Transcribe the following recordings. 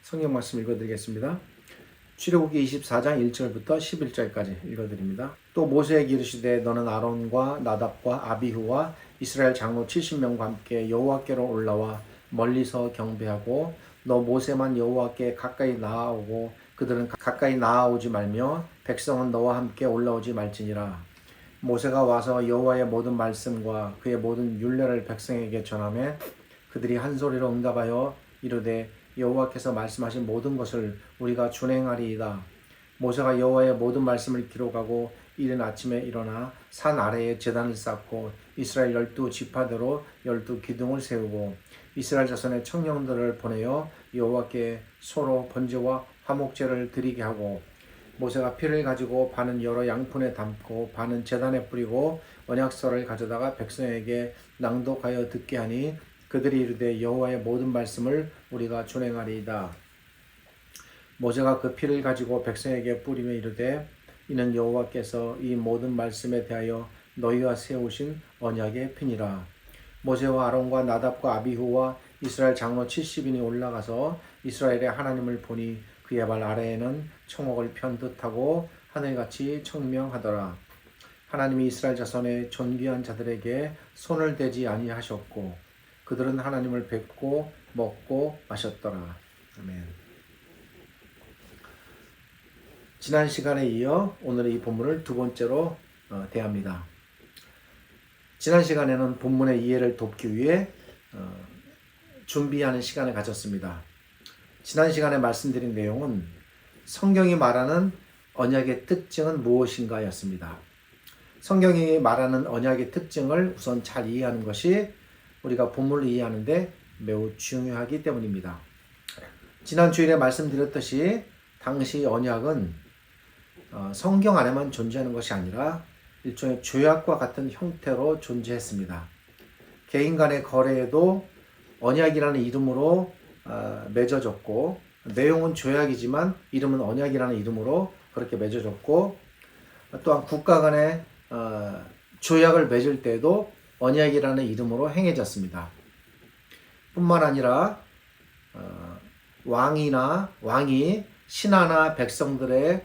성경 말씀 읽어드리겠습니다. 출애굽기 24장 1절부터 11절까지 읽어드립니다. 또 모세에게 이르시되 너는 아론과 나답과 아비후와 이스라엘 장로 70명과 함께 여호와께로 올라와 멀리서 경배하고 너 모세만 여호와께 가까이 나아오고 그들은 가까이 나아오지 말며 백성은 너와 함께 올라오지 말지니라. 모세가 와서 여호와의 모든 말씀과 그의 모든 율례를 백성에게 전하며 그들이 한 소리로 응답하여 이르되 여호와께서 말씀하신 모든 것을 우리가 준행하리이다. 모세가 여호와의 모든 말씀을 기록하고 이른 아침에 일어나 산 아래에 제단을 쌓고 이스라엘 12지파대로 12기둥을 세우고 이스라엘 자손의 청년들을 보내어 여호와께 소로 번제와 화목제를 드리게 하고 모세가 피를 가지고 반은 여러 양푼에 담고 반은 제단에 뿌리고 언약서를 가져다가 백성에게 낭독하여 듣게 하니 그들이 이르되 여호와의 모든 말씀을 우리가 준행하리이다. 모세가 그 피를 가지고 백성에게 뿌리며 이르되 이는 여호와께서 이 모든 말씀에 대하여 너희와 세우신 언약의 피니라. 모세와 아론과 나답과 아비후와 이스라엘 장로 70인이 올라가서 이스라엘의 하나님을 보니 그의 발 아래에는 청옥을 편 듯하고 하늘같이 청명하더라. 하나님이 이스라엘 자손의 존귀한 자들에게 손을 대지 아니하셨고 그들은 하나님을 뵙고 먹고 마셨더라. 아멘. 지난 시간에 이어 오늘 이 본문을 두 번째로 대합니다. 지난 시간에는 본문의 이해를 돕기 위해 준비하는 시간을 가졌습니다. 지난 시간에 말씀드린 내용은 성경이 말하는 언약의 특징은 무엇인가 였습니다. 성경이 말하는 언약의 특징을 우선 잘 이해하는 것이 우리가 본문을 이해하는데 매우 중요하기 때문입니다. 지난 주일에 말씀드렸듯이 당시 언약은 성경 안에만 존재하는 것이 아니라 일종의 조약과 같은 형태로 존재했습니다. 개인 간의 거래에도 언약이라는 이름으로 맺어졌고 내용은 조약이지만 이름은 언약이라는 이름으로 그렇게 맺어졌고 또한 국가 간의 조약을 맺을 때에도 언약이라는 이름으로 행해졌습니다. 뿐만 아니라 왕이 신하나 백성들의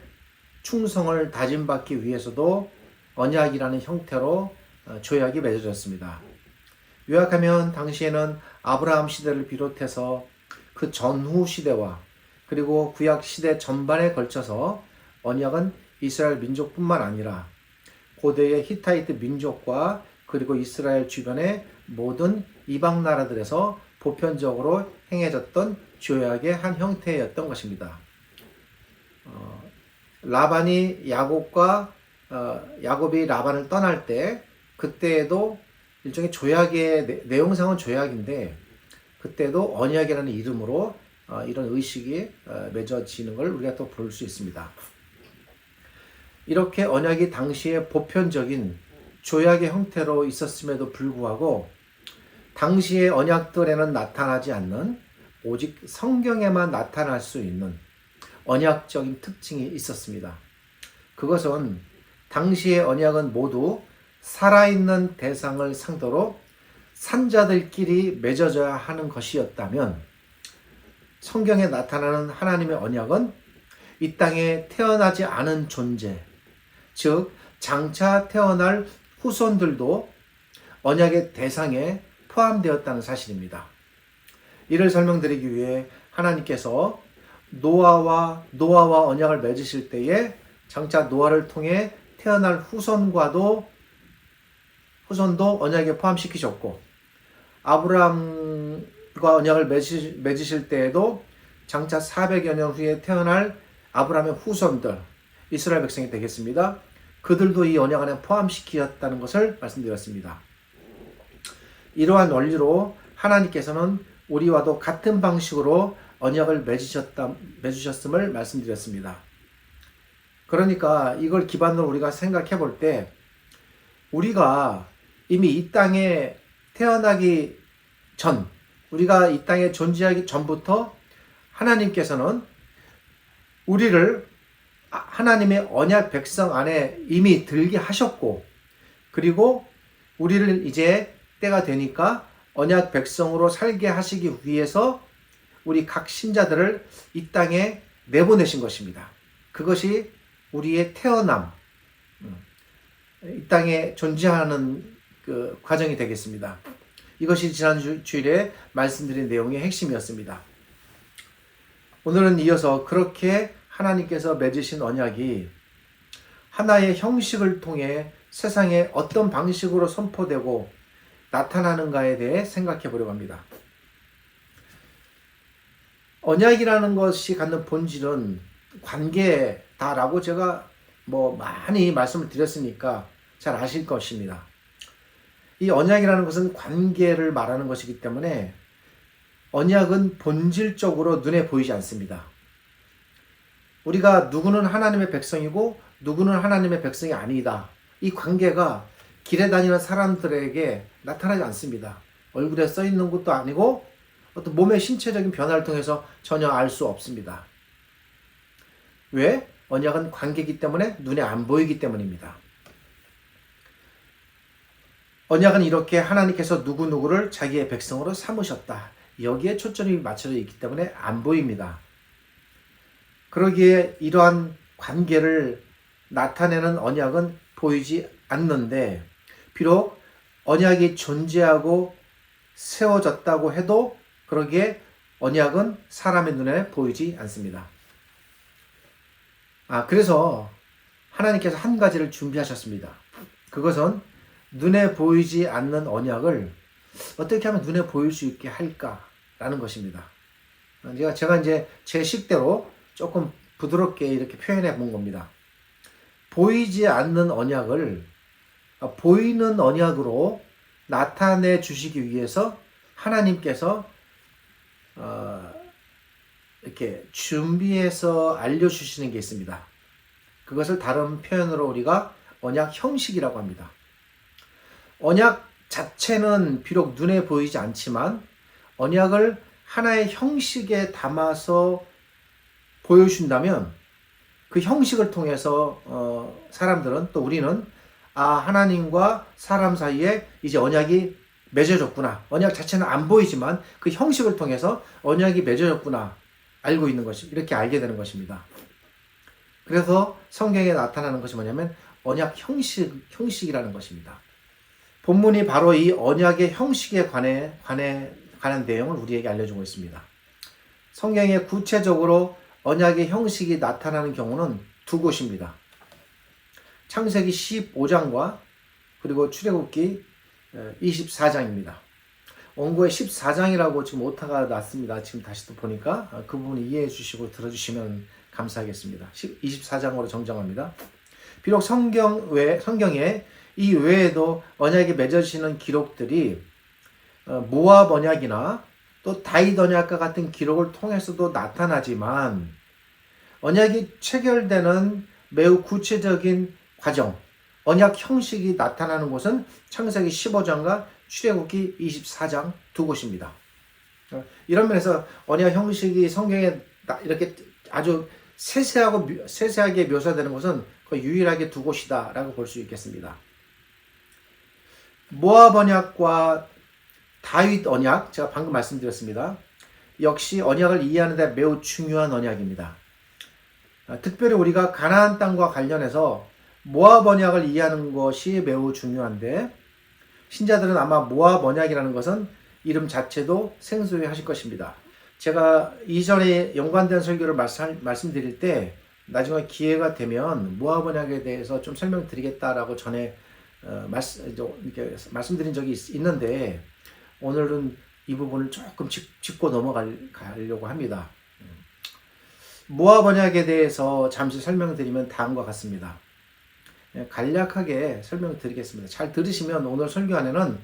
충성을 다짐받기 위해서도 언약이라는 형태로 조약이 맺어졌습니다. 요약하면 당시에는 아브라함 시대를 비롯해서 그 전후 시대와 그리고 구약 시대 전반에 걸쳐서 언약은 이스라엘 민족뿐만 아니라 고대의 히타이트 민족과 그리고 이스라엘 주변의 모든 이방 나라들에서 보편적으로 행해졌던 조약의 한 형태였던 것입니다. 야곱이 라반을 떠날 때 그때에도 일종의 조약의 내용상은 조약인데 그때도 언약이라는 이름으로 이런 의식이 맺어지는 걸 우리가 또 볼 수 있습니다. 이렇게 언약이 당시에 보편적인 조약의 형태로 있었음에도 불구하고 당시의 언약들에는 나타나지 않는 오직 성경에만 나타날 수 있는 언약적인 특징이 있었습니다. 그것은 당시의 언약은 모두 살아있는 대상을 상대로 산자들끼리 맺어져야 하는 것이었다면 성경에 나타나는 하나님의 언약은 이 땅에 태어나지 않은 존재, 즉 장차 태어날 후손들도 언약의 대상에 포함되었다는 사실입니다. 이를 설명드리기 위해 하나님께서 노아와 언약을 맺으실 때에 장차 노아를 통해 태어날 후손도 언약에 포함시키셨고 아브라함과 언약을 맺으실 때에도 장차 400여 년 후에 태어날 아브라함의 후손들 이스라엘 백성이 되겠습니다. 그들도 이 언약 안에 포함시키었다는 것을 말씀드렸습니다. 이러한 원리로 하나님께서는 우리와도 같은 방식으로 언약을 맺으셨음을 말씀드렸습니다. 그러니까 이걸 기반으로 우리가 생각해 볼 때 우리가 이미 이 땅에 태어나기 전, 우리가 이 땅에 존재하기 전부터 하나님께서는 우리를 하나님의 언약 백성 안에 이미 들게 하셨고 그리고 우리를 이제 때가 되니까 언약 백성으로 살게 하시기 위해서 우리 각 신자들을 이 땅에 내보내신 것입니다. 그것이 우리의 태어남, 이 땅에 존재하는 그 과정이 되겠습니다. 이것이 지난 주일에 말씀드린 내용의 핵심이었습니다. 오늘은 이어서 그렇게 하나님께서 맺으신 언약이 하나의 형식을 통해 세상에 어떤 방식으로 선포되고 나타나는가에 대해 생각해 보려고 합니다. 언약이라는 것이 갖는 본질은 관계다라고 제가 많이 말씀을 드렸으니까 잘 아실 것입니다. 이 언약이라는 것은 관계를 말하는 것이기 때문에 언약은 본질적으로 눈에 보이지 않습니다. 우리가 누구는 하나님의 백성이고 누구는 하나님의 백성이 아니다. 이 관계가 길에 다니는 사람들에게 나타나지 않습니다. 얼굴에 써 있는 것도 아니고 어떤 몸의 신체적인 변화를 통해서 전혀 알 수 없습니다. 왜? 언약은 관계이기 때문에 눈에 안 보이기 때문입니다. 언약은 이렇게 하나님께서 누구누구를 자기의 백성으로 삼으셨다. 여기에 초점이 맞춰져 있기 때문에 안 보입니다. 그러기에 이러한 관계를 나타내는 언약은 보이지 않는데, 비록 언약이 존재하고 세워졌다고 해도 그러기에 언약은 사람의 눈에 보이지 않습니다. 그래서 하나님께서 한 가지를 준비하셨습니다. 그것은 눈에 보이지 않는 언약을 어떻게 하면 눈에 보일 수 있게 할까라는 것입니다. 제가 이제 제 식대로 조금 부드럽게 이렇게 표현해 본 겁니다. 보이지 않는 언약을 보이는 언약으로 나타내 주시기 위해서 하나님께서 이렇게 준비해서 알려주시는 게 있습니다. 그것을 다른 표현으로 우리가 언약 형식이라고 합니다. 언약 자체는 비록 눈에 보이지 않지만 언약을 하나의 형식에 담아서 보여준다면 그 형식을 통해서 사람들은, 또 우리는 하나님과 사람 사이에 이제 언약이 맺어졌구나. 언약 자체는 안 보이지만 그 형식을 통해서 언약이 맺어졌구나. 알고 있는 것이, 이렇게 알게 되는 것입니다. 그래서 성경에 나타나는 것이 뭐냐면 언약 형식이라는 것입니다. 본문이 바로 이 언약의 형식에 관한 내용을 우리에게 알려주고 있습니다. 성경에 구체적으로 언약의 형식이 나타나는 경우는 두 곳입니다. 창세기 15장과 그리고 출애굽기 24장입니다. 원고에 14장이라고 지금 오타가 났습니다. 지금 다시 또 보니까 그 부분 이해해 주시고 들어주시면 감사하겠습니다. 24장으로 정정합니다. 비록 성경에 이 외에도 언약이 맺어지는 기록들이 모압 언약이나 또 다윗 언약과 같은 기록을 통해서도 나타나지만 언약이 체결되는 매우 구체적인 과정, 언약 형식이 나타나는 곳은 창세기 15장과 출애굽기 24장 두 곳입니다. 이런 면에서 언약 형식이 성경에 이렇게 아주 세세하게 묘사되는 것은 거의 유일하게 두 곳이다라고 볼 수 있겠습니다. 모압 언약과 다윗 언약, 제가 방금 말씀드렸습니다. 역시 언약을 이해하는 데 매우 중요한 언약입니다. 특별히 우리가 가나안 땅과 관련해서 모압 언약을 이해하는 것이 매우 중요한데, 신자들은 아마 모압 언약이라는 것은 이름 자체도 생소해 하실 것입니다. 제가 이전에 연관된 설교를 말씀드릴 때 나중에 기회가 되면 모압 언약에 대해서 좀 설명드리겠다라고 전에 이렇게 말씀드린 적이 있는데, 오늘은 이 부분을 조금 짚고 넘어가려고 합니다. 모압 언약에 대해서 잠시 설명드리면 다음과 같습니다. 간략하게 설명드리겠습니다. 잘 들으시면 오늘 설교 안에는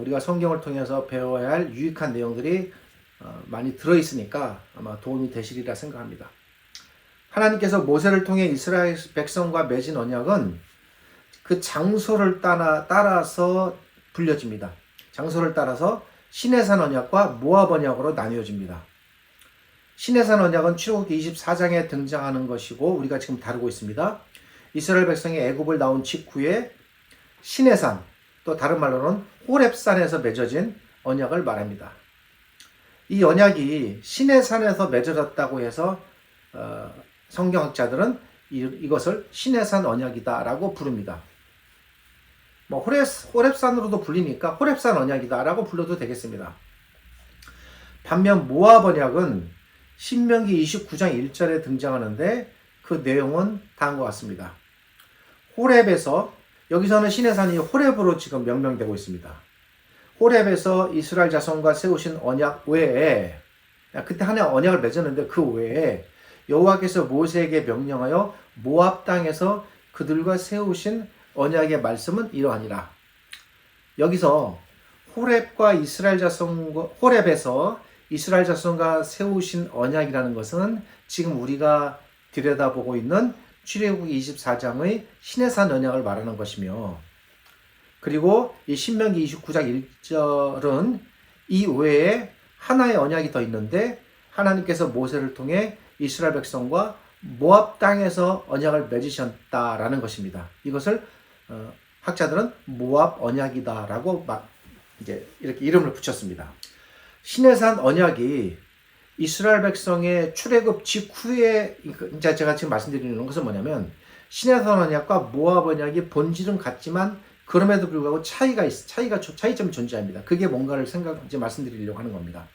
우리가 성경을 통해서 배워야 할 유익한 내용들이 많이 들어있으니까 아마 도움이 되시리라 생각합니다. 하나님께서 모세를 통해 이스라엘 백성과 맺은 언약은 그 장소를 따라서 불려집니다. 장소를 따라서 시내산 언약과 모압 언약으로 나뉘어집니다. 시내산 언약은 출애굽기 24장에 등장하는 것이고 우리가 지금 다루고 있습니다. 이스라엘 백성이 애굽을 나온 직후에 시내산, 또 다른 말로는 호렙산에서 맺어진 언약을 말합니다. 이 언약이 시내산에서 맺어졌다고 해서 성경학자들은 이것을 시내산 언약이다라고 부릅니다. 뭐 호렙산으로도 불리니까 호렙산 언약이다라고 불러도 되겠습니다. 반면 모압 언약은 신명기 29장 1절에 등장하는데 그 내용은 다음과 같습니다. 호렙에서, 여기서는 시내산이 호렙으로 지금 명명되고 있습니다. 호렙에서 이스라엘 자손과 세우신 언약 외에, 그때 하나의 언약을 맺었는데 그 외에 여호와께서 모세에게 명령하여 모압 땅에서 그들과 세우신 언약의 말씀은 이러하니라. 여기서 호렙에서 이스라엘 자손과 세우신 언약이라는 것은 지금 우리가 들여다보고 있는 출애굽기 24장의 시내산 언약을 말하는 것이며, 그리고 이 신명기 29장 1절은 이 외에 하나의 언약이 더 있는데 하나님께서 모세를 통해 이스라엘 백성과 모압 땅에서 언약을 맺으셨다라는 것입니다. 이것을 학자들은 모압 언약이다라고 이제 이렇게 이름을 붙였습니다. 시내산 언약이 이스라엘 백성의 출애굽 직후에, 제가 지금 말씀드리는 것은 뭐냐면, 시내산 언약과 모압 언약이 본질은 같지만 그럼에도 불구하고 차이점이 존재합니다. 그게 뭔가를 이제 말씀드리려고 하는 겁니다.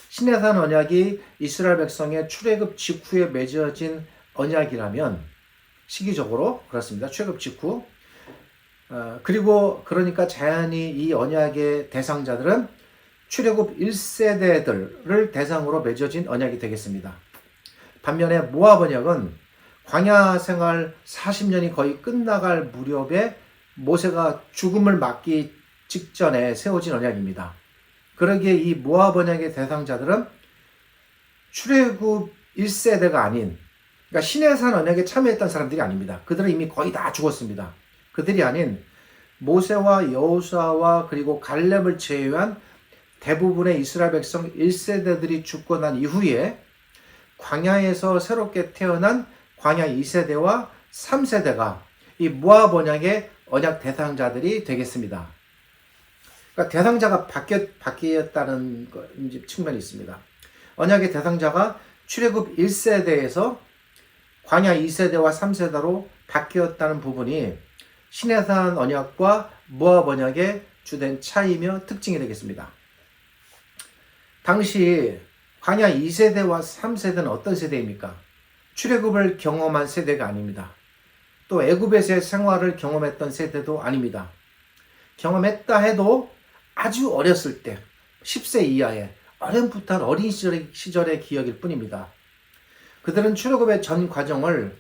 시내산 언약이 이스라엘 백성의 출애굽 직후에 맺어진 언약이라면, 시기적으로 그렇습니다. 출애굽 직후. 그리고 그러니까 자연히 이 언약의 대상자들은 출애굽 1세대들을 대상으로 맺어진 언약이 되겠습니다. 반면에 모압 언약은 광야 생활 40년이 거의 끝나갈 무렵에 모세가 죽음을 맞기 직전에 세워진 언약입니다. 그러기에 이 모압 언약의 대상자들은 출애굽 1세대가 아닌, 그러니까 시내산 언약에 참여했던 사람들이 아닙니다. 그들은 이미 거의 다 죽었습니다. 그들이 아닌 모세와 여호수아와 그리고 갈렙을 제외한 대부분의 이스라엘 백성 1세대들이 죽고 난 이후에 광야에서 새롭게 태어난 광야 2세대와 3세대가 이 모압 언약의 언약 대상자들이 되겠습니다. 그러니까 대상자가 바뀌었다는 측면이 있습니다. 언약의 대상자가 출애굽 1세대에서 광야 2세대와 3세대로 바뀌었다는 부분이 시내산 언약과 모압 언약의 주된 차이며 특징이 되겠습니다. 당시 광야 2세대와 3세대는 어떤 세대입니까? 출애굽을 경험한 세대가 아닙니다. 또 애굽에서의 생활을 경험했던 세대도 아닙니다. 경험했다 해도 아주 어렸을 때 10세 이하의 어렴풋한 어린 시절의 기억일 뿐입니다. 그들은 출애굽의 전 과정을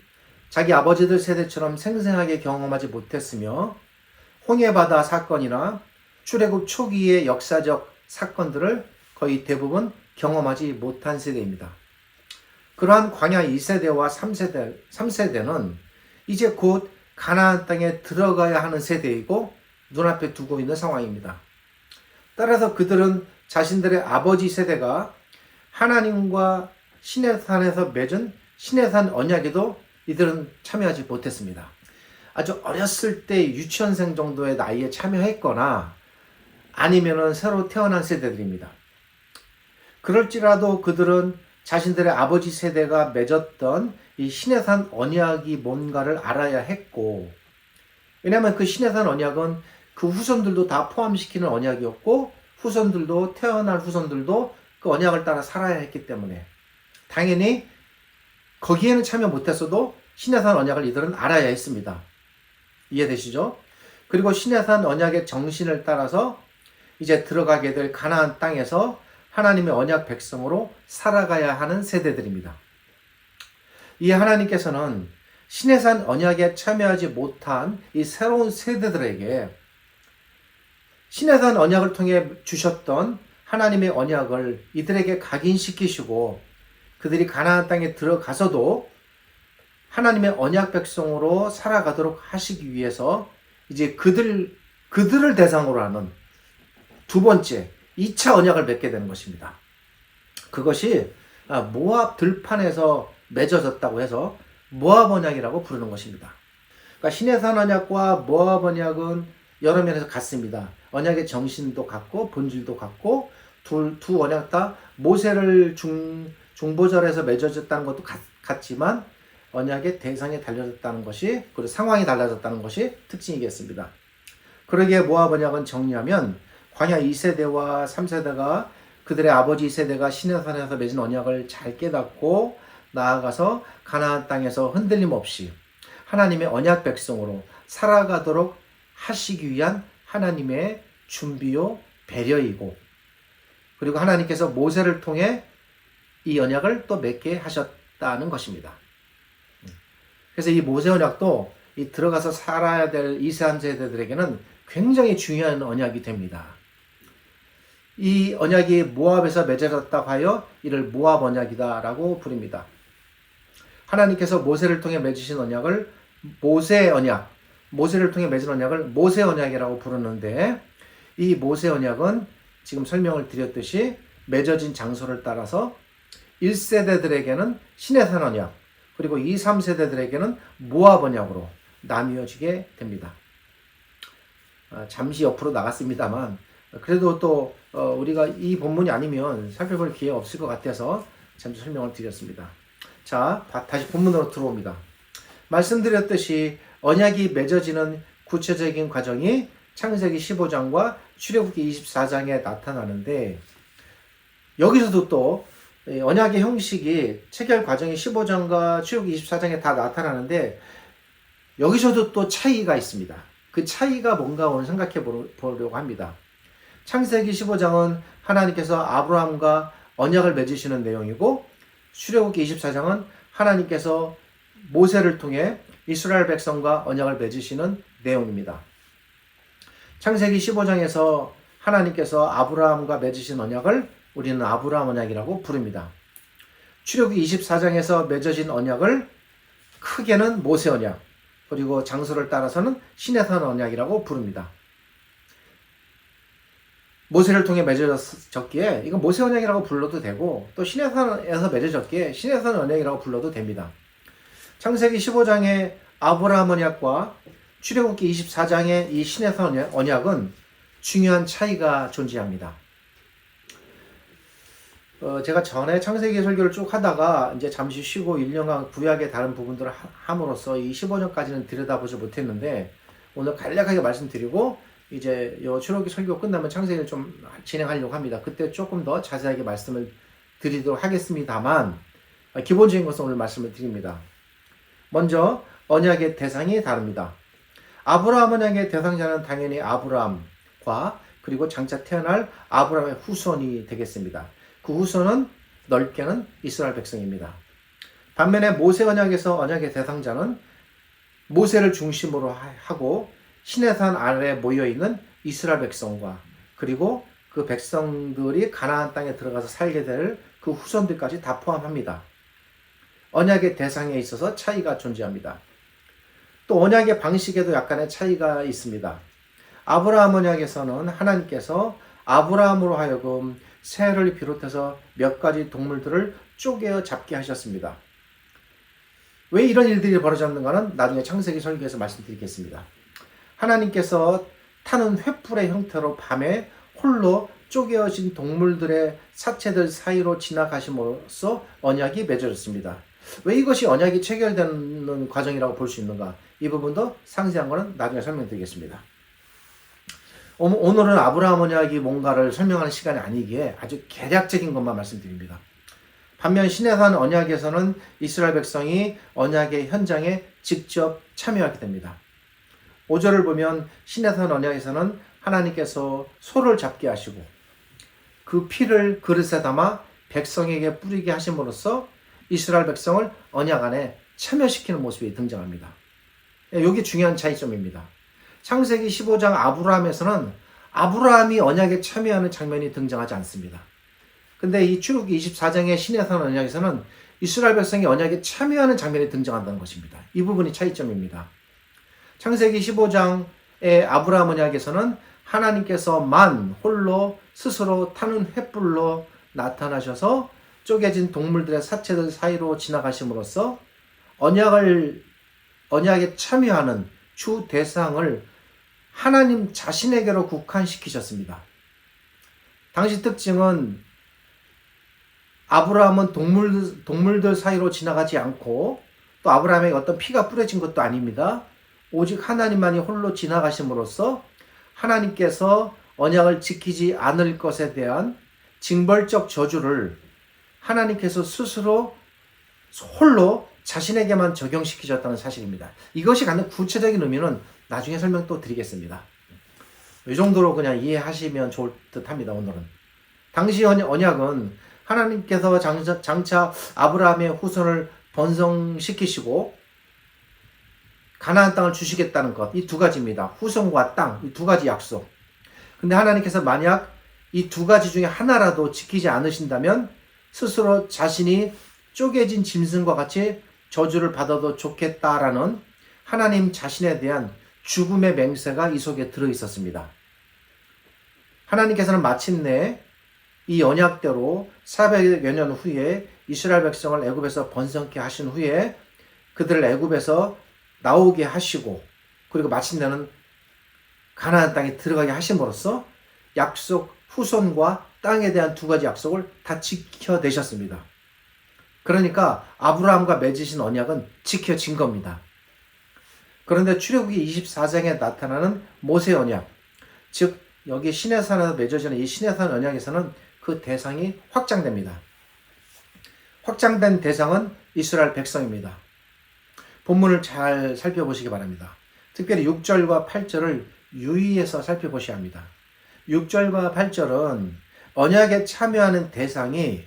자기 아버지들 세대처럼 생생하게 경험하지 못했으며 홍해바다 사건이나 출애굽 초기의 역사적 사건들을 거의 대부분 경험하지 못한 세대입니다. 그러한 광야 2세대와 3세대는 이제 곧 가나안 땅에 들어가야 하는 세대이고 눈앞에 두고 있는 상황입니다. 따라서 그들은 자신들의 아버지 세대가 하나님과 시내산에서 맺은 시내산 언약에도 이들은 참여하지 못했습니다. 아주 어렸을 때 유치원생 정도의 나이에 참여했거나 아니면은 새로 태어난 세대들입니다. 그럴지라도 그들은 자신들의 아버지 세대가 맺었던 이 시내산 언약이 뭔가를 알아야 했고, 왜냐하면 그 시내산 언약은 그 후손들도 다 포함시키는 언약이었고 후손들도 태어날 후손들도 그 언약을 따라 살아야 했기 때문에 당연히 거기에는 참여 못했어도 시내산 언약을 이들은 알아야 했습니다. 이해되시죠? 그리고 시내산 언약의 정신을 따라서 이제 들어가게 될 가나안 땅에서 하나님의 언약 백성으로 살아가야 하는 세대들입니다. 이 하나님께서는 시내산 언약에 참여하지 못한 이 새로운 세대들에게 시내산 언약을 통해 주셨던 하나님의 언약을 이들에게 각인시키시고 그들이 가나안 땅에 들어가서도 하나님의 언약 백성으로 살아가도록 하시기 위해서 이제 그들을 대상으로 하는 두 번째 2차 언약을 맺게 되는 것입니다. 그것이 모압 들판에서 맺어졌다고 해서 모압 언약이라고 부르는 것입니다. 그러니까 시내산 언약과 모압 언약은 여러 면에서 같습니다. 언약의 정신도 같고 본질도 같고 두 언약 다 모세를 중보절에서 맺어졌다는 것도 같지만 언약의 대상이 달라졌다는 것이, 그리고 상황이 달라졌다는 것이 특징이겠습니다. 그러기에 모압 언약은 정리하면 광야 2세대와 3세대가 그들의 아버지 2세대가 시내산에서 맺은 언약을 잘 깨닫고 나아가서 가나안 땅에서 흔들림 없이 하나님의 언약 백성으로 살아가도록 하시기 위한 하나님의 준비요 배려이고, 그리고 하나님께서 모세를 통해 이 언약을 또 맺게 하셨다는 것입니다. 그래서 이 모세 언약도 이 들어가서 살아야 될 2, 3세대들에게는 굉장히 중요한 언약이 됩니다. 이 언약이 모압에서 맺어졌다고 하여 이를 모압 언약이다라고 부릅니다. 하나님께서 모세를 통해 맺으신 언약을 모세 언약, 모세를 통해 맺은 언약을 모세 언약이라고 부르는데, 이 모세 언약은 지금 설명을 드렸듯이 맺어진 장소를 따라서 1세대들에게는 시내산 언약, 그리고 2, 3세대들에게는 모압 언약으로 나뉘어지게 됩니다. 잠시 옆으로 나갔습니다만 그래도 또 우리가 이 본문이 아니면 살펴볼 기회가 없을 것 같아서 잠시 설명을 드렸습니다. 자, 다시 본문으로 들어옵니다. 말씀드렸듯이 언약이 맺어지는 구체적인 과정이 창세기 15장과 출애굽기 24장에 나타나는데, 여기서도 또 언약의 형식이 체결 과정이 15장과 출애굽기 24장에 다 나타나는데, 여기서도 또 차이가 있습니다. 그 차이가 뭔가 오늘 생각해 보려고 합니다. 창세기 15장은 하나님께서 아브라함과 언약을 맺으시는 내용이고, 출애굽기 24장은 하나님께서 모세를 통해 이스라엘 백성과 언약을 맺으시는 내용입니다. 창세기 15장에서 하나님께서 아브라함과 맺으신 언약을 우리는 아브라함 언약이라고 부릅니다. 출애굽기 24장에서 맺어진 언약을 크게는 모세 언약, 그리고 장소를 따라서는 시내산 언약이라고 부릅니다. 모세를 통해 맺어졌기에 이건 모세 언약이라고 불러도 되고, 또 시내산에서 맺어졌기에 시내산 언약이라고 불러도 됩니다. 창세기 15장의 아브라함 언약과 출애굽기 24장의 이 시내산 언약은 중요한 차이가 존재합니다. 제가 전에 창세기 설교를 쭉 하다가 이제 잠시 쉬고 1년간 구약의 다른 부분들을 함으로써 이 15장까지는 들여다보지 못했는데, 오늘 간략하게 말씀드리고 이제 요 출애굽기 설교 끝나면 창세기를 좀 진행하려고 합니다. 그때 조금 더 자세하게 말씀을 드리도록 하겠습니다만, 기본적인 것은 오늘 말씀을 드립니다. 먼저 언약의 대상이 다릅니다. 아브라함 언약의 대상자는 당연히 아브라함과 그리고 장차 태어날 아브라함의 후손이 되겠습니다. 그 후손은 넓게는 이스라엘 백성입니다. 반면에 모세 언약에서 언약의 대상자는 모세를 중심으로 하고 시내산 아래에 모여있는 이스라엘 백성과 그리고 그 백성들이 가나안 땅에 들어가서 살게 될 그 후손들까지 다 포함합니다. 언약의 대상에 있어서 차이가 존재합니다. 또 언약의 방식에도 약간의 차이가 있습니다. 아브라함 언약에서는 하나님께서 아브라함으로 하여금 새를 비롯해서 몇 가지 동물들을 쪼개어 잡게 하셨습니다. 왜 이런 일들이 벌어졌는가는 나중에 창세기 설교에서 말씀드리겠습니다. 하나님께서 타는 횃불의 형태로 밤에 홀로 쪼개어진 동물들의 사체들 사이로 지나가심으로써 언약이 맺어졌습니다. 왜 이것이 언약이 체결되는 과정이라고 볼 수 있는가? 이 부분도 상세한 것은 나중에 설명드리겠습니다. 오늘은 아브라함 언약이 뭔가를 설명하는 시간이 아니기에 아주 개략적인 것만 말씀드립니다. 반면 시내산 언약에서는 이스라엘 백성이 언약의 현장에 직접 참여하게 됩니다. 5절을 보면 시내산 언약에서는 하나님께서 소를 잡게 하시고 그 피를 그릇에 담아 백성에게 뿌리게 하심으로써 이스라엘 백성을 언약 안에 참여시키는 모습이 등장합니다. 이게 중요한 차이점입니다. 창세기 15장 아브라함에서는 아브라함이 언약에 참여하는 장면이 등장하지 않습니다. 근데 이 출애굽기 24장의 시내산 언약에서는 이스라엘 백성이 언약에 참여하는 장면이 등장한다는 것입니다. 이 부분이 차이점입니다. 창세기 15장의 아브라함 언약에서는 하나님께서만 홀로 스스로 타는 횃불로 나타나셔서 쪼개진 동물들의 사체들 사이로 지나가심으로써 언약에 참여하는 주 대상을 하나님 자신에게로 국한시키셨습니다. 당시 특징은 아브라함은 동물들 사이로 지나가지 않고 또 아브라함에게 어떤 피가 뿌려진 것도 아닙니다. 오직 하나님만이 홀로 지나가심으로써 하나님께서 언약을 지키지 않을 것에 대한 징벌적 저주를 하나님께서 스스로 홀로 자신에게만 적용시키셨다는 사실입니다. 이것이 갖는 구체적인 의미는 나중에 설명 또 드리겠습니다. 이 정도로 그냥 이해하시면 좋을 듯 합니다. 오늘은. 당시 언약은 하나님께서 장차 아브라함의 후손을 번성시키시고 가나안 땅을 주시겠다는 것, 이 두 가지입니다. 후손과 땅, 이 두 가지 약속. 근데 하나님께서 만약 이 두 가지 중에 하나라도 지키지 않으신다면 스스로 자신이 쪼개진 짐승과 같이 저주를 받아도 좋겠다라는 하나님 자신에 대한 죽음의 맹세가 이 속에 들어 있었습니다. 하나님께서는 마침내 이 언약대로 400여 년 후에 이스라엘 백성을 애굽에서 번성케 하신 후에 그들을 애굽에서 나오게 하시고 그리고 마침내는 가나안 땅에 들어가게 하심으로써 약속 후손과 땅에 대한 두 가지 약속을 다 지켜내셨습니다. 그러니까 아브라함과 맺으신 언약은 지켜진 겁니다. 그런데 출애굽기 24장에 나타나는 모세 언약, 즉 여기 시내산에서 맺어지는 이 시내산 언약에서는 그 대상이 확장됩니다. 확장된 대상은 이스라엘 백성입니다. 본문을 잘 살펴보시기 바랍니다. 특별히 6절과 8절을 유의해서 살펴보셔야 합니다. 6절과 8절은 언약에 참여하는 대상이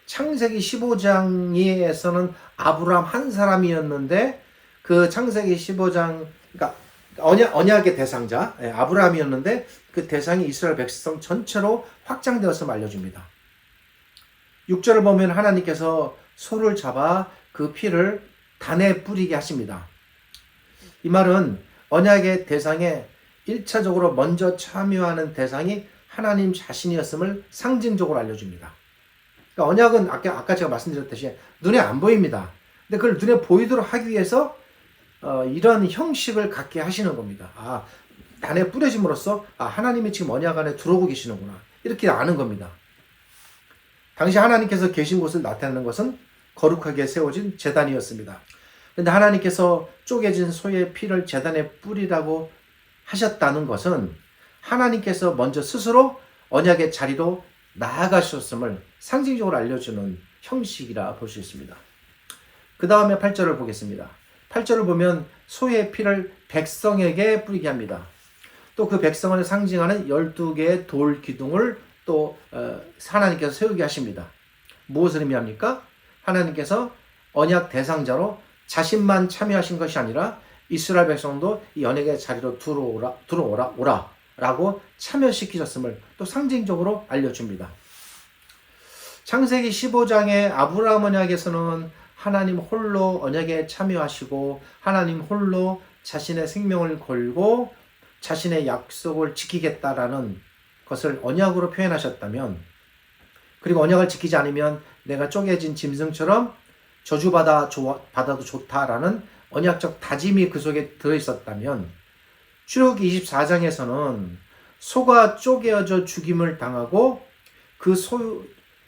창세기 15장에서는 아브라함 한 사람이었는데 그 창세기 15장, 그러니까 언약의 대상자 아브라함이었는데 그 대상이 이스라엘 백성 전체로 확장되었음을 알려줍니다. 6절을 보면 하나님께서 소를 잡아 그 피를 단에 뿌리게 하십니다. 이 말은 언약의 대상에 1차적으로 먼저 참여하는 대상이 하나님 자신이었음을 상징적으로 알려줍니다. 그러니까 언약은 아까 제가 말씀드렸듯이 눈에 안 보입니다. 근데 그걸 눈에 보이도록 하기 위해서 이런 형식을 갖게 하시는 겁니다. 단에 뿌려짐으로써 하나님이 지금 언약 안에 들어오고 계시는구나. 이렇게 아는 겁니다. 당시 하나님께서 계신 곳을 나타내는 것은 거룩하게 세워진 제단이었습니다. 그런데 하나님께서 쪼개진 소의 피를 제단에 뿌리라고 하셨다는 것은 하나님께서 먼저 스스로 언약의 자리로 나아가셨음을 상징적으로 알려주는 형식이라 볼 수 있습니다. 그 다음에 8절을 보겠습니다. 8절을 보면 소의 피를 백성에게 뿌리게 합니다. 또 그 백성을 상징하는 12개의 돌 기둥을 또 하나님께서 세우게 하십니다. 무엇을 의미합니까? 하나님께서 언약 대상자로 자신만 참여하신 것이 아니라 이스라엘 백성도 이 언약의 자리로 들어오라 라고 참여시키셨음을 또 상징적으로 알려줍니다. 창세기 15장의 아브라함 언약에서는 하나님 홀로 언약에 참여하시고 하나님 홀로 자신의 생명을 걸고 자신의 약속을 지키겠다라는 것을 언약으로 표현하셨다면, 그리고 언약을 지키지 않으면 내가 쪼개진 짐승처럼 저주받아도 좋다라는 언약적 다짐이 그 속에 들어있었다면, 출애굽기 24장에서는 소가 쪼개어져 죽임을 당하고 그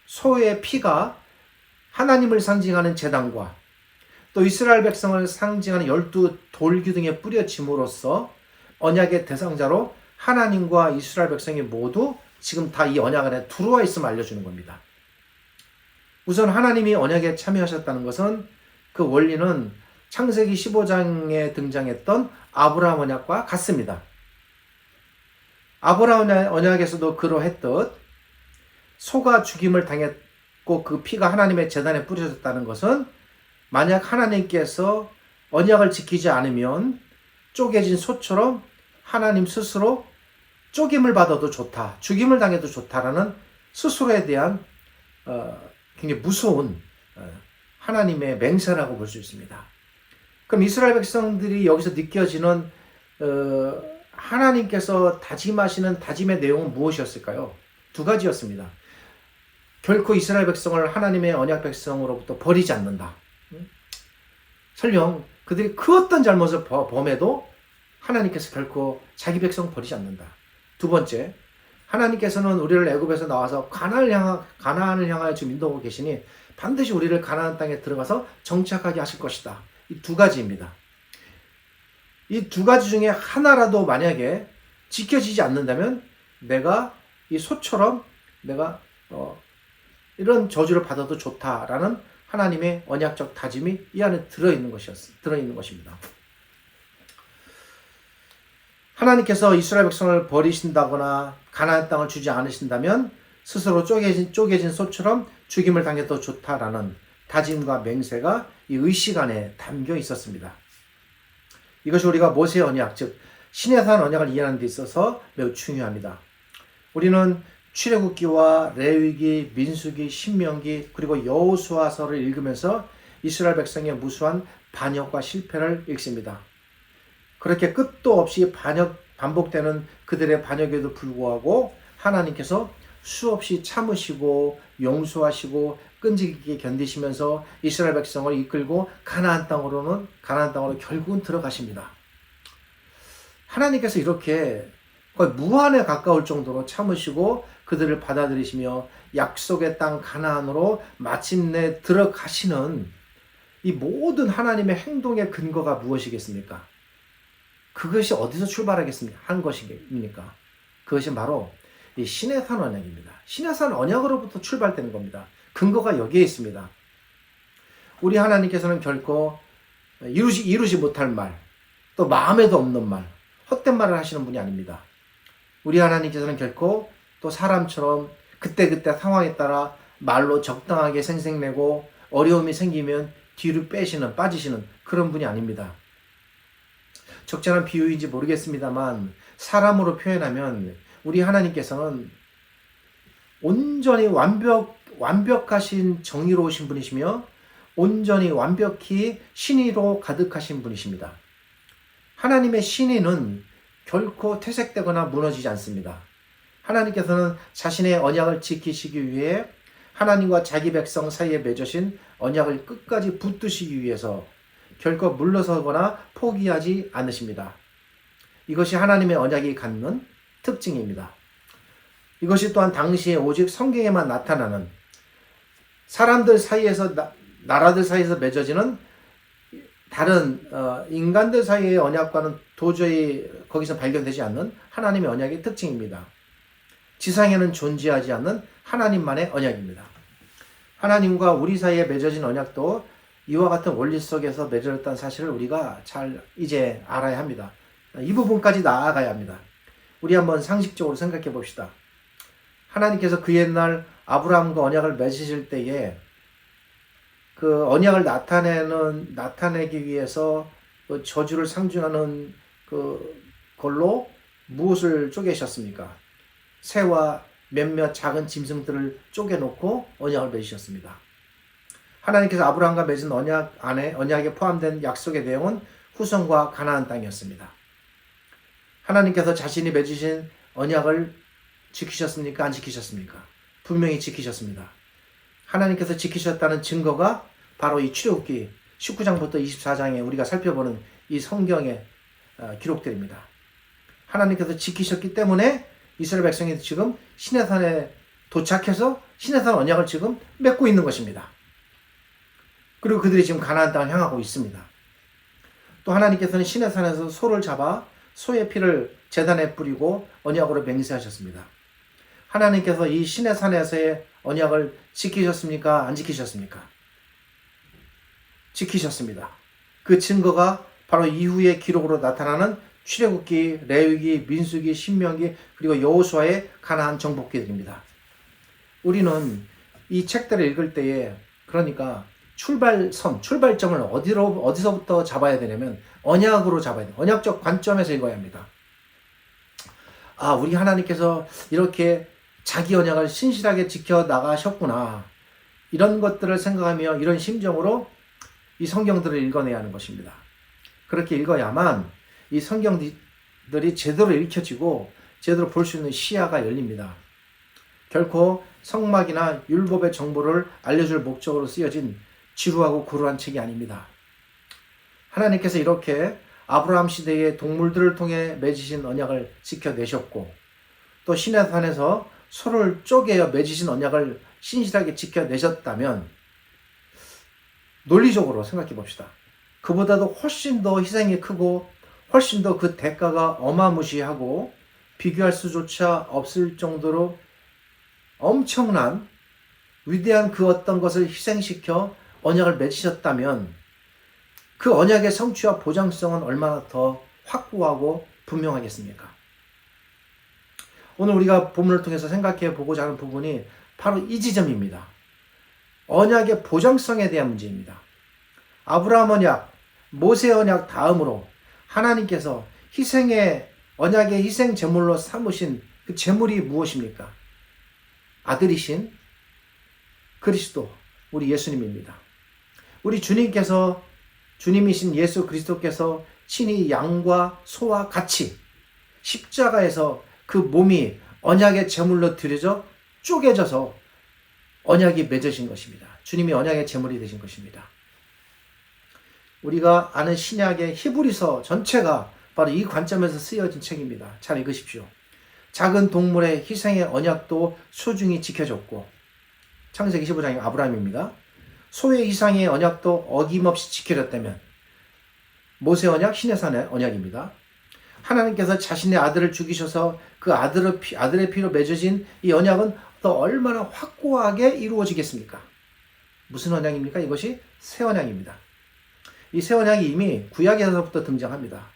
소의 피가 하나님을 상징하는 제단과 또 이스라엘 백성을 상징하는 12돌 기둥에 뿌려짐으로써 언약의 대상자로 하나님과 이스라엘 백성이 모두 지금 다 이 언약 안에 들어와 있음을 알려주는 겁니다. 우선 하나님이 언약에 참여하셨다는 것은 그 원리는 창세기 15장에 등장했던 아브라함 언약과 같습니다. 아브라함 언약에서도 그러했듯 소가 죽임을 당했고 그 피가 하나님의 제단에 뿌려졌다는 것은 만약 하나님께서 언약을 지키지 않으면 쪼개진 소처럼 하나님 스스로 쪼김을 받아도 좋다, 죽임을 당해도 좋다라는 스스로에 대한 굉장히 무서운 하나님의 맹세라고 볼 수 있습니다. 그럼 이스라엘 백성들이 여기서 느껴지는 하나님께서 다짐하시는 다짐의 내용은 무엇이었을까요? 두 가지였습니다. 결코 이스라엘 백성을 하나님의 언약 백성으로부터 버리지 않는다. 설령 그들이 그 어떤 잘못을 범해도 하나님께서 결코 자기 백성 버리지 않는다. 두 번째, 하나님께서는 우리를 애굽에서 나와서 가나안을 향하여 지금 인도하고 계시니 반드시 우리를 가나안 땅에 들어가서 정착하게 하실 것이다. 이 두 가지입니다. 이 두 가지 중에 하나라도 만약에 지켜지지 않는다면 내가 이 소처럼 내가 이런 저주를 받아도 좋다라는 하나님의 언약적 다짐이 이 안에 들어있는 것입니다. 하나님께서 이스라엘 백성을 버리신다거나 가나안 땅을 주지 않으신다면 스스로 쪼개진 소처럼 죽임을 당해도 좋다라는 다짐과 맹세가 이 의식 안에 담겨 있었습니다. 이것이 우리가 모세의 언약, 즉 시내산 언약을 이해하는 데 있어서 매우 중요합니다. 우리는 출애굽기와 레위기, 민수기, 신명기 그리고 여호수아서를 읽으면서 이스라엘 백성의 무수한 반역과 실패를 읽습니다. 그렇게 끝도 없이 반복되는 그들의 반역에도 불구하고 하나님께서 수없이 참으시고 용서하시고 끈질기게 견디시면서 이스라엘 백성을 이끌고 가나안 땅으로 결국은 들어가십니다. 하나님께서 이렇게 거의 무한에 가까울 정도로 참으시고 그들을 받아들이시며 약속의 땅 가나안으로 마침내 들어가시는 이 모든 하나님의 행동의 근거가 무엇이겠습니까? 그것이 어디서 한 것입니까? 그것이 바로 이 시내산 언약입니다. 시내산 언약으로부터 출발되는 겁니다. 근거가 여기에 있습니다. 우리 하나님께서는 결코 이루지 못할 말, 또 마음에도 없는 말, 헛된 말을 하시는 분이 아닙니다. 우리 하나님께서는 결코 또 사람처럼 그때그때 상황에 따라 말로 적당하게 생색내고 어려움이 생기면 뒤로 빠지시는 그런 분이 아닙니다. 적절한 비유인지 모르겠습니다만 사람으로 표현하면 우리 하나님께서는 온전히 완벽하신 정의로우신 분이시며 온전히 완벽히 신의로 가득하신 분이십니다. 하나님의 신의는 결코 퇴색되거나 무너지지 않습니다. 하나님께서는 자신의 언약을 지키시기 위해 하나님과 자기 백성 사이에 맺으신 언약을 끝까지 붙드시기 위해서 결코 물러서거나 포기하지 않으십니다. 이것이 하나님의 언약이 갖는 특징입니다. 이것이 또한 당시에 오직 성경에만 나타나는 사람들 사이에서 나라들 사이에서 맺어지는 다른 인간들 사이의 언약과는 도저히 거기서 발견되지 않는 하나님의 언약의 특징입니다. 지상에는 존재하지 않는 하나님만의 언약입니다. 하나님과 우리 사이에 맺어진 언약도 이와 같은 원리 속에서 맺어졌다는 사실을 우리가 잘 이제 알아야 합니다. 이 부분까지 나아가야 합니다. 우리 한번 상식적으로 생각해 봅시다. 하나님께서 그 옛날 아브라함과 언약을 맺으실 때에 그 언약을 나타내기 위해서 그 저주를 상징하는 걸로 무엇을 쪼개셨습니까? 새와 몇몇 작은 짐승들을 쪼개놓고 언약을 맺으셨습니다. 하나님께서 아브라함과 맺은 언약에 포함된 약속의 내용은 후손과 가나안 땅이었습니다. 하나님께서 자신이 맺으신 언약을 지키셨습니까? 안 지키셨습니까? 분명히 지키셨습니다. 하나님께서 지키셨다는 증거가 바로 이 출애굽기 19장부터 24장에 우리가 살펴보는 이 성경의 기록들입니다. 하나님께서 지키셨기 때문에 이스라엘 백성이 지금 시내산에 도착해서 시내산 언약을 지금 맺고 있는 것입니다. 그리고 그들이 지금 가나안 땅을 향하고 있습니다. 또 하나님께서는 시내산에서 소를 잡아 소의 피를 제단에 뿌리고 언약으로 맹세하셨습니다. 하나님께서 이 시내산에서의 언약을 지키셨습니까? 안 지키셨습니까? 지키셨습니다. 그 증거가 바로 이후의 기록으로 나타나는 출애굽기, 레위기, 민수기, 신명기 그리고 여호수아의 가나안 정복기들입니다. 우리는 이 책들을 읽을 때에 그러니까 출발점을 어디서부터 잡아야 되냐면 언약으로 잡아야 돼요. 언약적 관점에서 읽어야 합니다. 우리 하나님께서 이렇게 자기 언약을 신실하게 지켜 나가셨구나. 이런 것들을 생각하며 이런 심정으로 이 성경들을 읽어내야 하는 것입니다. 그렇게 읽어야만 이 성경들이 제대로 읽혀지고 제대로 볼 수 있는 시야가 열립니다. 결코 성막이나 율법의 정보를 알려줄 목적으로 쓰여진 지루하고 고루한 책이 아닙니다. 하나님께서 이렇게 아브라함 시대의 동물들을 통해 맺으신 언약을 지켜내셨고 또 시내산에서 소를 쪼개어 맺으신 언약을 신실하게 지켜내셨다면 논리적으로 생각해 봅시다. 그보다도 훨씬 더 희생이 크고 훨씬 더 그 대가가 어마무시하고 비교할 수조차 없을 정도로 엄청난 위대한 그 어떤 것을 희생시켜 언약을 맺으셨다면 그 언약의 성취와 보장성은 얼마나 더 확고하고 분명하겠습니까? 오늘 우리가 본문을 통해서 생각해 보고자 하는 부분이 바로 이 지점입니다. 언약의 보장성에 대한 문제입니다. 아브라함 언약, 모세 언약 다음으로 하나님께서 언약의 희생 제물로 삼으신 그 제물이 무엇입니까? 아들이신 그리스도, 우리 예수님입니다. 우리 주님이신 예수 그리스도께서 친히 양과 소와 같이 십자가에서 그 몸이 언약의 제물로 드려져 쪼개져서 언약이 맺어진 것입니다. 주님이 언약의 제물이 되신 것입니다. 우리가 아는 신약의 히브리서 전체가 바로 이 관점에서 쓰여진 책입니다. 잘 읽으십시오. 작은 동물의 희생의 언약도 소중히 지켜졌고, 창세기 15장의 아브라함입니다. 소의 희생의 언약도 어김없이 지켜졌다면 모세 언약, 시내산의 언약입니다. 하나님께서 자신의 아들을 죽이셔서 그 아들의 피로 맺어진 이 언약은 더 얼마나 확고하게 이루어지겠습니까? 무슨 언약입니까? 이것이 새 언약입니다. 이 새 언약이 이미 구약에서부터 등장합니다.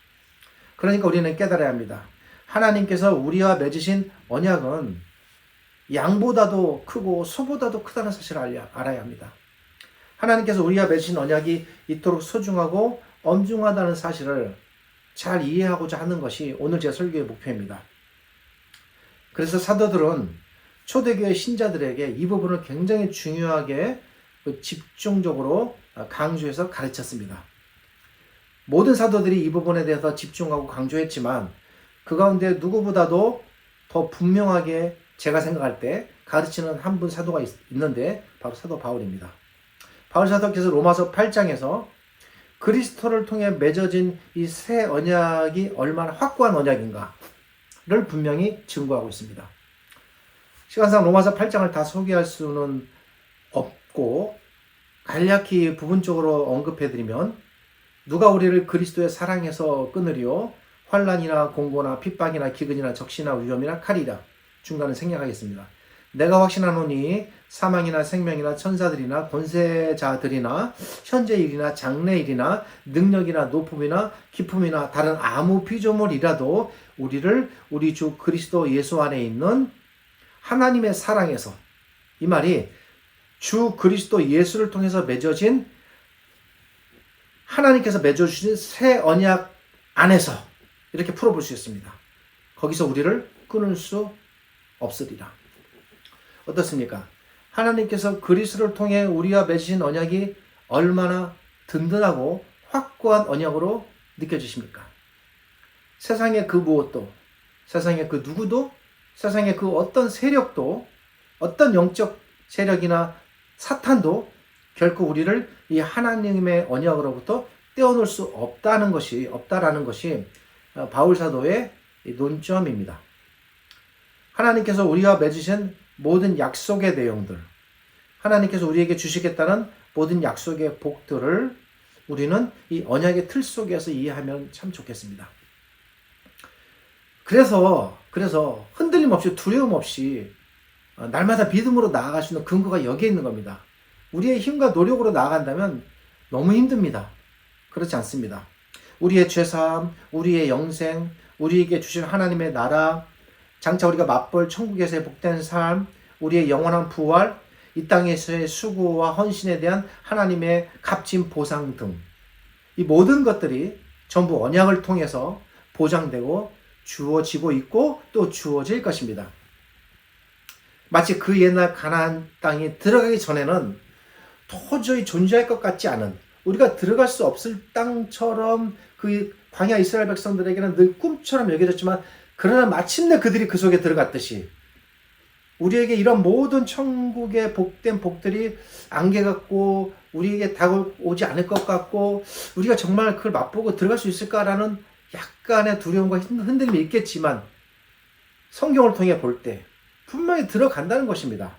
그러니까 우리는 깨달아야 합니다. 하나님께서 우리와 맺으신 언약은 양보다도 크고 소보다도 크다는 사실을 알아야 합니다. 하나님께서 우리와 맺으신 언약이 이토록 소중하고 엄중하다는 사실을 잘 이해하고자 하는 것이 오늘 제 설교의 목표입니다. 그래서 사도들은 초대교회 신자들에게 이 부분을 굉장히 중요하게 집중적으로 강조해서 가르쳤습니다. 모든 사도들이 이 부분에 대해서 집중하고 강조했지만 그 가운데 누구보다도 더 분명하게 제가 생각할 때 가르치는 한 분 사도가 있는데 바로 사도 바울입니다. 바울 사도께서 로마서 8장에서 그리스도를 통해 맺어진 이 새 언약이 얼마나 확고한 언약인가를 분명히 증거하고 있습니다. 시간상 로마서 8장을 다 소개할 수는 없고 간략히 부분적으로 언급해드리면 누가 우리를 그리스도의 사랑에서 끊으리요? 환난이나 공고나 핍박이나 기근이나 적시나 위험이나 칼이라. 중간에 생략하겠습니다. 내가 확신하노니 사망이나 생명이나 천사들이나 권세자들이나 현재 일이나 장래 일이나 능력이나 높음이나 기품이나 다른 아무 피조물이라도 우리를 우리 주 그리스도 예수 안에 있는 하나님의 사랑에서, 이 말이 주 그리스도 예수를 통해서 맺어진 하나님께서 맺어주신 새 언약 안에서 이렇게 풀어볼 수 있습니다. 거기서 우리를 끊을 수 없으리라. 어떻습니까? 하나님께서 그리스도를 통해 우리와 맺으신 언약이 얼마나 든든하고 확고한 언약으로 느껴지십니까? 세상의 그 무엇도, 세상의 그 누구도, 세상의 그 어떤 세력도, 어떤 영적 세력이나 사탄도 결코 우리를 이 하나님의 언약으로부터 떼어놓을 수 없다라는 것이 바울 사도의 논점입니다. 하나님께서 우리와 맺으신 모든 약속의 내용들, 하나님께서 우리에게 주시겠다는 모든 약속의 복들을 우리는 이 언약의 틀 속에서 이해하면 참 좋겠습니다. 그래서 흔들림 없이 두려움 없이 날마다 믿음으로 나아갈 수 있는 근거가 여기에 있는 겁니다. 우리의 힘과 노력으로 나아간다면 너무 힘듭니다. 그렇지 않습니다. 우리의 죄사함, 우리의 영생, 우리에게 주신 하나님의 나라, 장차 우리가 맛볼 천국에서의 복된 삶, 우리의 영원한 부활, 이 땅에서의 수고와 헌신에 대한 하나님의 값진 보상 등, 이 모든 것들이 전부 언약을 통해서 보장되고 주어지고 있고 또 주어질 것입니다. 마치 그 옛날 가나안 땅에 들어가기 전에는 도저히 존재할 것 같지 않은, 우리가 들어갈 수 없을 땅처럼 그 광야 이스라엘 백성들에게는 늘 꿈처럼 여겨졌지만, 그러나 마침내 그들이 그 속에 들어갔듯이 우리에게 이런 모든 천국의 복된 복들이 안개 같고 우리에게 다가오지 않을 것 같고 우리가 정말 그걸 맛보고 들어갈 수 있을까라는 약간의 두려움과 흔들림이 있겠지만, 성경을 통해 볼 때 분명히 들어간다는 것입니다.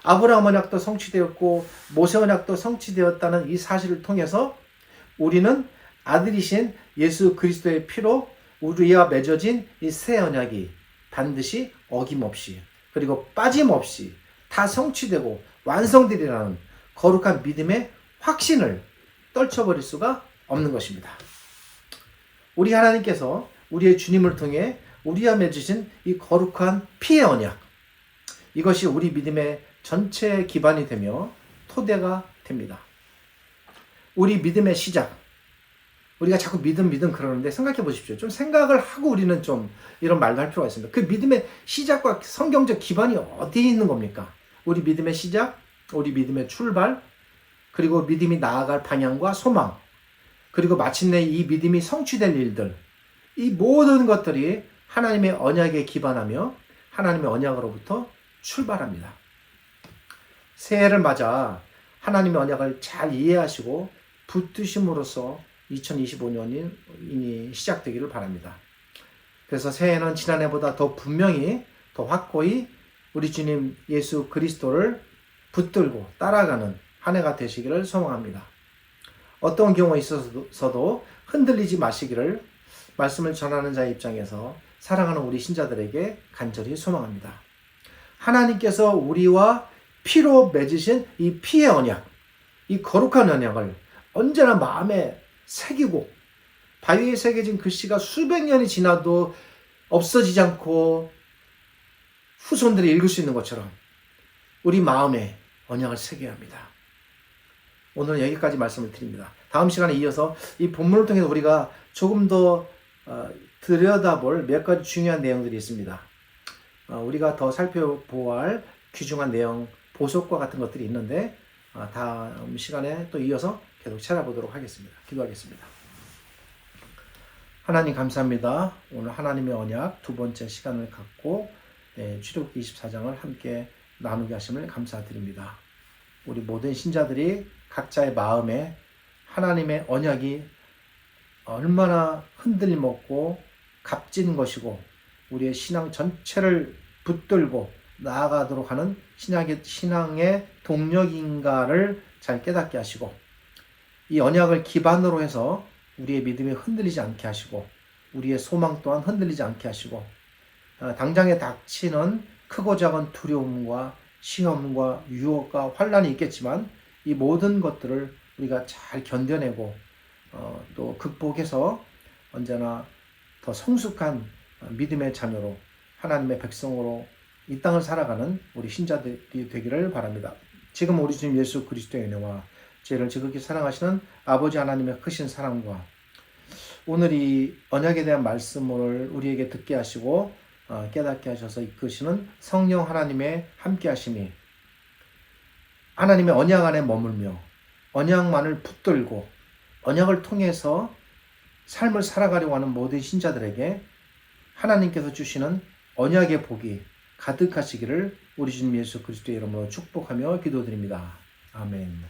아브라함 언약도 성취되었고 모세 언약도 성취되었다는 이 사실을 통해서 우리는 아들이신 예수 그리스도의 피로 우리와 맺어진 이 새 언약이 반드시 어김없이 그리고 빠짐없이 다 성취되고 완성되리라는 거룩한 믿음의 확신을 떨쳐버릴 수가 없는 것입니다. 우리 하나님께서 우리의 주님을 통해 우리와 맺으신 이 거룩한 피의 언약, 이것이 우리 믿음의 전체 기반이 되며 토대가 됩니다. 우리 믿음의 시작, 우리가 자꾸 믿음 그러는데 생각해 보십시오. 좀 생각을 하고 우리는 좀 이런 말도 할 필요가 있습니다. 그 믿음의 시작과 성경적 기반이 어디에 있는 겁니까? 우리 믿음의 시작, 우리 믿음의 출발, 그리고 믿음이 나아갈 방향과 소망, 그리고 마침내 이 믿음이 성취될 일들, 이 모든 것들이 하나님의 언약에 기반하며 하나님의 언약으로부터 출발합니다. 새해를 맞아 하나님의 언약을 잘 이해하시고 붙드심으로써 2025년이 시작되기를 바랍니다. 그래서 새해는 지난해보다 더 분명히, 더 확고히 우리 주님 예수 그리스도를 붙들고 따라가는 한 해가 되시기를 소망합니다. 어떤 경우에 있어서도 흔들리지 마시기를 말씀을 전하는 자의 입장에서 사랑하는 우리 신자들에게 간절히 소망합니다. 하나님께서 우리와 피로 맺으신 이 피의 언약, 이 거룩한 언약을 언제나 마음에 새기고 바위에 새겨진 글씨가 수백 년이 지나도 없어지지 않고 후손들이 읽을 수 있는 것처럼 우리 마음에 언약을 새겨야 합니다. 오늘은 여기까지 말씀을 드립니다. 다음 시간에 이어서 이 본문을 통해서 우리가 조금 더 들여다볼 몇 가지 중요한 내용들이 있습니다. 우리가 더 살펴보아야 할 귀중한 내용, 보석과 같은 것들이 있는데 다음 시간에 또 이어서 계속 찾아보도록 하겠습니다. 기도하겠습니다. 하나님 감사합니다. 오늘 하나님의 언약 두 번째 시간을 갖고 출애굽기 24장을 함께 나누게 하심을 감사드립니다. 우리 모든 신자들이 각자의 마음에 하나님의 언약이 얼마나 흔들림 없고 값진 것이고 우리의 신앙 전체를 붙들고 나아가도록 하는 신앙의 동력인가를 잘 깨닫게 하시고 이 언약을 기반으로 해서 우리의 믿음이 흔들리지 않게 하시고 우리의 소망 또한 흔들리지 않게 하시고 당장에 닥치는 크고 작은 두려움과 시험과 유혹과 환난이 있겠지만 이 모든 것들을 우리가 잘 견뎌내고 또 극복해서 언제나 더 성숙한 믿음의 자녀로 하나님의 백성으로 이 땅을 살아가는 우리 신자들이 되기를 바랍니다. 지금 우리 주님 예수 그리스도의 은혜와 저희를 지극히 사랑하시는 아버지 하나님의 크신 사랑과 오늘 이 언약에 대한 말씀을 우리에게 듣게 하시고 깨닫게 하셔서 이끄시는 성령 하나님의 함께 하심이 하나님의 언약 안에 머물며 언약만을 붙들고 언약을 통해서 삶을 살아가려고 하는 모든 신자들에게 하나님께서 주시는 언약의 복이 가득하시기를 우리 주님 예수 그리스도의 이름으로 축복하며 기도드립니다. 아멘.